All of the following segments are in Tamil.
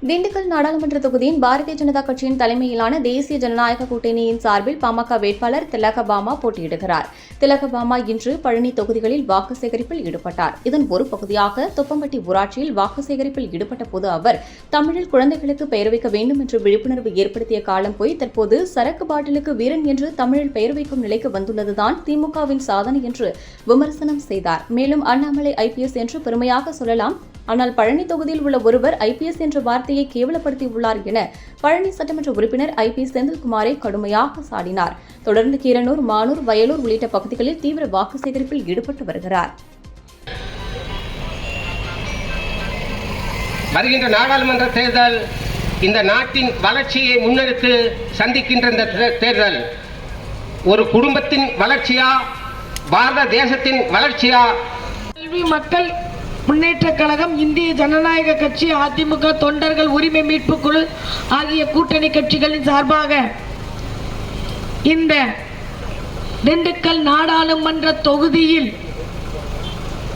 திண்டுக்கல் நாடாளுமன்ற தொகுதியின் பாரதிய ஜனதா கட்சியின் தலைமையிலான தேசிய ஜனநாயக கூட்டணியின் சார்பில் பாமக வேட்பாளர் திலகபாமா போட்டியிடுகிறார். திலகபாமா இன்று பழனி தொகுதிகளில் வாக்கு சேகரிப்பில் ஈடுபட்டார். இதன் ஒரு பகுதியாக தொப்பம்பட்டி ஊராட்சியில் வாக்கு சேகரிப்பில் ஈடுபட்ட போது அவர் தமிழில் குழந்தைகளுக்கு பெயர் வைக்க வேண்டும் என்று விழிப்புணர்வு ஏற்படுத்திய காலம் போய் தற்போது சரக்கு பாட்டிலுக்கு வீரன் என்று தமிழில் பெயர் வைக்கும் நிலைக்கு வந்துள்ளதுதான் திமுகவின் சாதனை என்று விமர்சனம் செய்தார். மேலும் அண்ணாமலை IPS என்று பெருமையாக சொல்லலாம், ஆனால் பழனி தொகுதியில் உள்ள ஒருவர் IPS என்ற வார்த்தையை கேவலப்படுத்தியுள்ளார் என பழனி சட்டமன்ற உறுப்பினர் IP செந்தில்குமாரை கடுமையாக சாடினார். தொடர்ந்து கீரனூர், மானூர், வயலூர் உள்ளிட்ட பகுதிகளில் தீவிர வாக்கு சேகரிப்பில் ஈடுபட்டு வருகிறார். வருகின்ற நாடாளுமன்ற தேர்தல் இந்த நாட்டின் வளர்ச்சியை முன்னெடுத்து சந்திக்கின்ற இந்த தேர்தல் ஒரு குடும்பத்தின் வளர்ச்சியா, பாரத தேசத்தின் வளர்ச்சியா? கல்வி மக்கள் முன்னேற்ற கழகம், இந்திய ஜனநாயக கட்சி, அதிமுக, தொண்டர்கள் உரிமை மீட்பு குழு ஆகிய கூட்டணி கட்சிகளின் சார்பாக இந்த திண்டுக்கல் நாடாளுமன்ற தொகுதியில்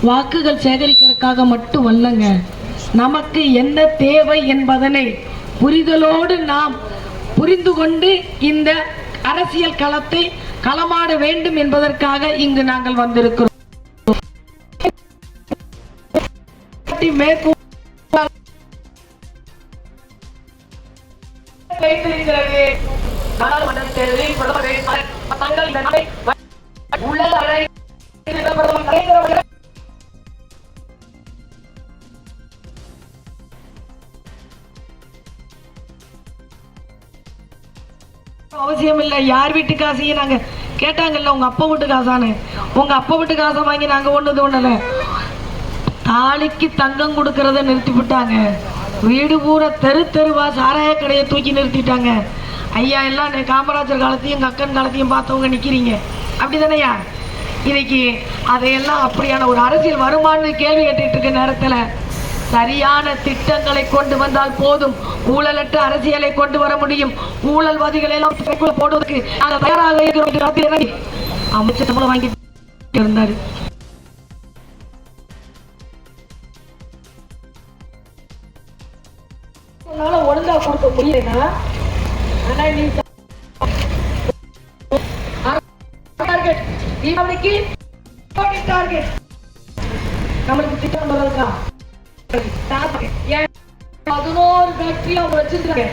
வாக்குகள் சேகரிக்கிறதுக்காக மட்டும் வல்லங்க, நமக்கு என்ன தேவை என்பதனை புரிதலோடு நாம் புரிந்து கொண்டு இந்த அரசியல் களத்தை களமாட வேண்டும் என்பதற்காக இங்கு நாங்கள் வந்திருக்கிறோம். அவசியம் இல்லை. யார் வீட்டு காசையும் நாங்க கேட்டாங்கல்ல, உங்க அப்பா வீட்டு காசானு, உங்க அப்பா வீட்டு காசை வாங்கி நாங்க ஒண்ணு தோணல. தாலிக்கு தங்கம் கொடுக்கறத நிறுத்தி விட்டாங்க. வீடு பூரா தெருவா சாராய கடையை தூக்கி நிறுத்திட்டாங்க. ஐயா எல்லாம் காமராஜர் காலத்தையும் எங்கள் அக்கன் காலத்தையும் பார்த்தவங்க நிற்கிறீங்க, அப்படி தானையா? இன்னைக்கு அதையெல்லாம் அப்படியான ஒரு அரசியல் வருமானு கேள்வி கேட்டுட்டு இருக்க நேரத்தில் சரியான திட்டங்களை கொண்டு வந்தால் போதும், ஊழலற்ற அரசியலை கொண்டு வர முடியும். ஊழல்வாதிகளை எல்லாம் போடுவதற்கு நாங்கள் தயாராக இருக்கிறோம். அமைச்சர் சம்பளம் வாங்கி இருந்தாரு. ஒழுங்கா கொடுக்க முடியலன்னா நம்மளுக்கு திட்டம் 11 ஃபேக்டரி அவங்க வச்சிருக்காங்க.